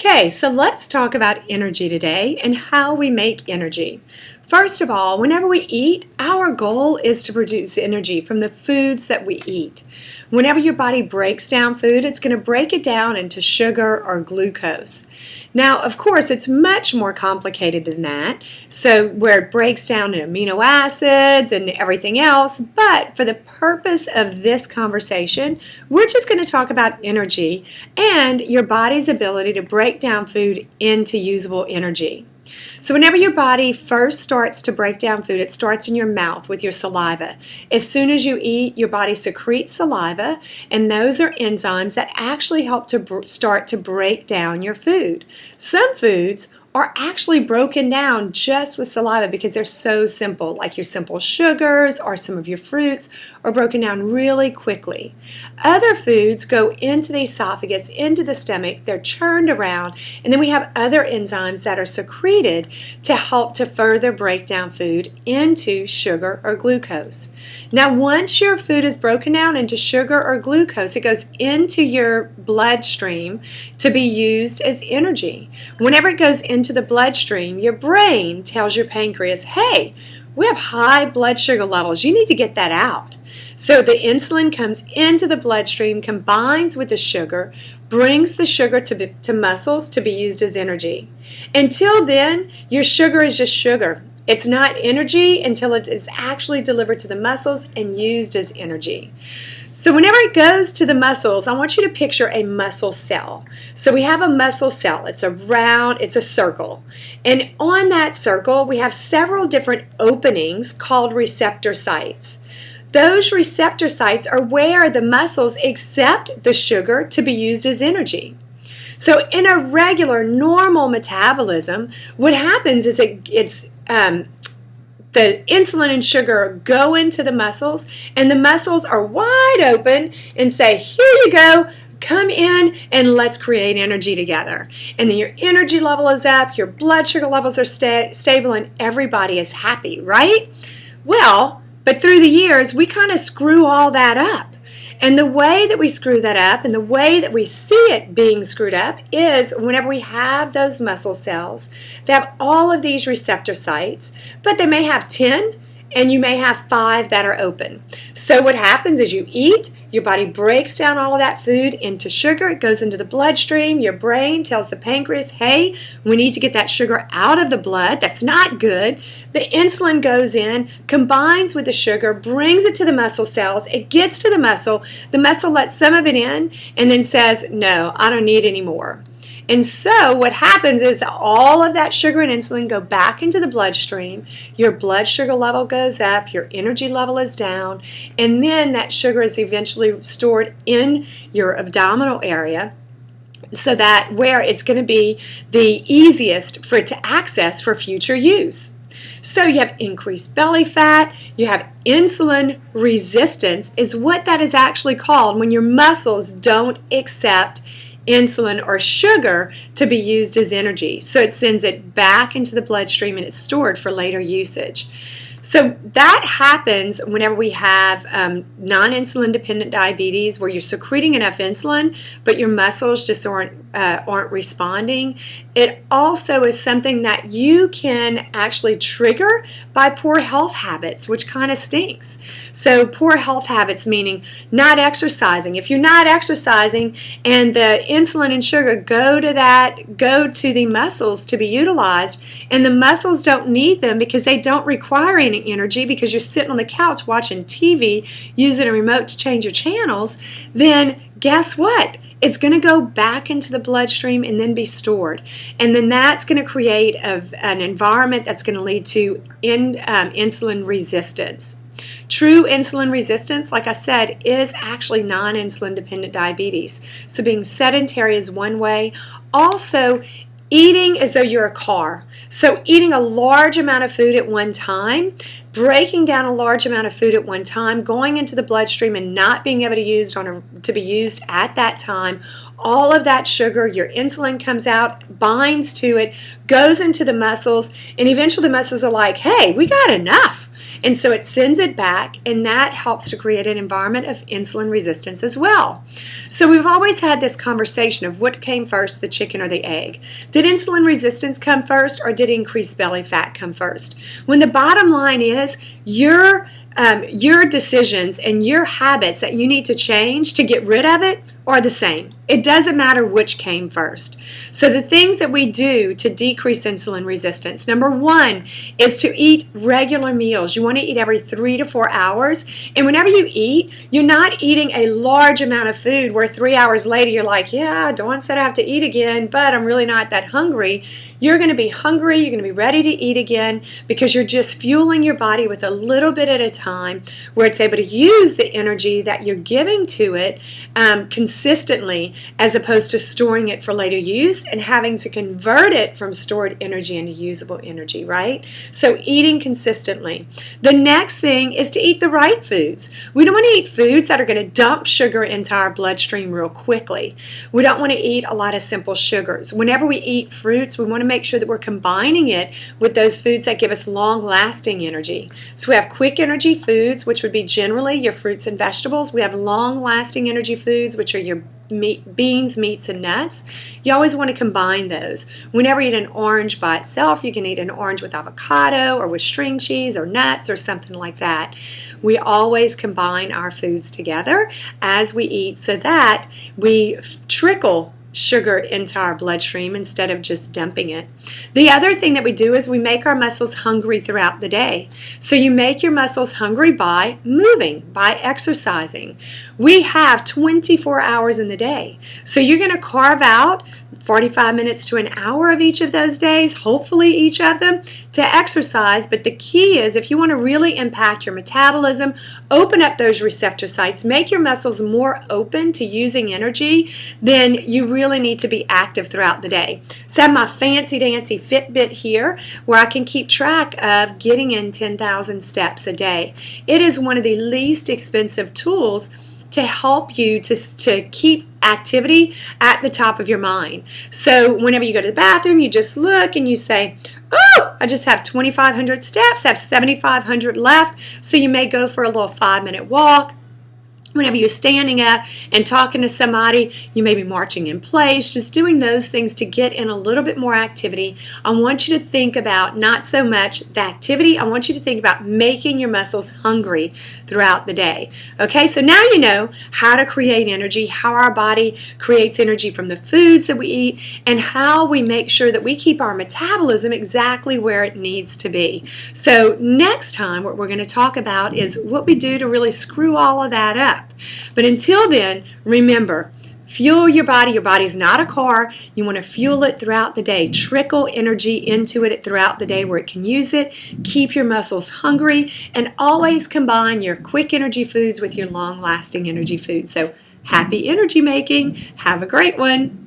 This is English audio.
Okay, so let's talk about energy today and how we make energy. First of all, whenever we eat, our goal is to produce energy from the foods that we eat. Whenever your body breaks down food, it's going to break it down into sugar or glucose. Now, of course, it's much more complicated than that, so where it breaks down in amino acids and everything else, but for the purpose of this conversation, we're just going to talk about energy and your body's ability to break down food into usable energy. So whenever your body first starts to break down food, it starts in your mouth with your saliva. As soon as you eat, your body secretes saliva, and those are enzymes that actually help to start to break down your food. Some foods are actually broken down just with saliva because they're so simple, like your simple sugars or some of your fruits are broken down really quickly. Other foods go into the esophagus, into the stomach, they're churned around, and then we have other enzymes that are secreted to help to further break down food into sugar or glucose. Now, once your food is broken down into sugar or glucose, it goes into your bloodstream to be used as energy. Whenever it goes into the bloodstream, your brain tells your pancreas, hey, we have high blood sugar levels. You need to get that out. So the insulin comes into the bloodstream, combines with the sugar, brings the sugar to muscles to be used as energy. Until then, your sugar is just sugar. It's not energy until it is actually delivered to the muscles and used as energy. So whenever it goes to the muscles, I want you to picture a muscle cell. So we have a muscle cell. It's a circle. And on that circle, we have several different openings called receptor sites. Those receptor sites are where the muscles accept the sugar to be used as energy. So in a regular, normal metabolism, what happens is the insulin and sugar go into the muscles, and the muscles are wide open and say, here you go, come in and let's create energy together. And then your energy level is up, your blood sugar levels are stable, and everybody is happy, right? Well, but through the years, we kind of screw all that up. And the way that we screw that up and the way that we see it being screwed up is whenever we have those muscle cells, they have all of these receptor sites, but they may have 10 and you may have 5 that are open. So what happens is you eat, your body breaks down all of that food into sugar, it goes into the bloodstream, your brain tells the pancreas, hey, we need to get that sugar out of the blood, that's not good. The insulin goes in, combines with the sugar, brings it to the muscle cells, it gets to the muscle lets some of it in, and then says, no, I don't need any more. And so what happens is that all of that sugar and insulin go back into the bloodstream, your blood sugar level goes up, your energy level is down, and then that sugar is eventually stored in your abdominal area so that where it's going to be the easiest for it to access for future use. So you have increased belly fat, you have insulin resistance is what that is actually called when your muscles don't accept insulin or sugar to be used as energy. So it sends it back into the bloodstream and it's stored for later usage. So that happens whenever we have non-insulin dependent diabetes where you're secreting enough insulin but your muscles just aren't responding. It also is something that you can actually trigger by poor health habits, which kind of stinks. So poor health habits meaning not exercising. If you're not exercising and the insulin and sugar go to the muscles to be utilized and the muscles don't need them because they don't require any energy because you're sitting on the couch watching TV using a remote to change your channels, then guess what? It's going to go back into the bloodstream and then be stored. And then that's going to create an environment that's going to lead to insulin resistance. True insulin resistance, like I said, is actually non-insulin dependent diabetes. So being sedentary is one way. Also, eating as though you're a car. So eating a large amount of food at one time, breaking down a large amount of food at one time, going into the bloodstream and not being able to be used at that time. All of that sugar, your insulin comes out, binds to it, goes into the muscles, and eventually the muscles are like, hey, we got enough. And so it sends it back, and that helps to create an environment of insulin resistance as well. So we've always had this conversation of what came first, the chicken or the egg. Did insulin resistance come first, or did increased belly fat come first? When the bottom line is your decisions and your habits that you need to change to get rid of it are the same. It doesn't matter which came first. So the things that we do to decrease insulin resistance, number one is to eat regular meals. You want to eat every 3 to 4 hours. And whenever you eat, you're not eating a large amount of food where 3 hours later you're like, yeah, Dawn said I have to eat again, but I'm really not that hungry. You're going to be hungry. You're going to be ready to eat again because you're just fueling your body with a little bit at a time where it's able to use the energy that you're giving to it consistently, as opposed to storing it for later use and having to convert it from stored energy into usable energy, right? So eating consistently. The next thing is to eat the right foods. We don't want to eat foods that are going to dump sugar into our bloodstream real quickly. We don't want to eat a lot of simple sugars. Whenever we eat fruits, we want to make sure that we're combining it with those foods that give us long-lasting energy. So we have quick energy foods, which would be generally your fruits and vegetables. We have long-lasting energy foods, which are your beans, meats, and nuts. You always want to combine those. Whenever you eat an orange by itself, you can eat an orange with avocado or with string cheese or nuts or something like that. We always combine our foods together as we eat so that we trickle sugar into our bloodstream instead of just dumping it. The other thing that we do is we make our muscles hungry throughout the day. So you make your muscles hungry by moving, by exercising. We have 24 hours in the day. So you're going to carve out 45 minutes to an hour of each of those days, hopefully each of them, to exercise. But the key is, if you want to really impact your metabolism, open up those receptor sites, make your muscles more open to using energy, then you really need to be active throughout the day. So I have my fancy dancy Fitbit here where I can keep track of getting in 10,000 steps a day. It is one of the least expensive tools to help you to keep activity at the top of your mind. So whenever you go to the bathroom, you just look and you say, oh, I just have 2,500 steps, I have 7,500 left. So you may go for a little 5-minute walk. Whenever you're standing up and talking to somebody, you may be marching in place, just doing those things to get in a little bit more activity. I want you to think about not so much the activity, I want you to think about making your muscles hungry throughout the day. Okay, so now you know how to create energy, how our body creates energy from the foods that we eat, and how we make sure that we keep our metabolism exactly where it needs to be. So next time, what we're going to talk about is what we do to really screw all of that up. But until then, remember, fuel your body. Your body's not a car. You want to fuel it throughout the day. Trickle energy into it throughout the day where it can use it. Keep your muscles hungry, and always combine your quick energy foods with your long-lasting energy foods. So happy energy making. Have a great one.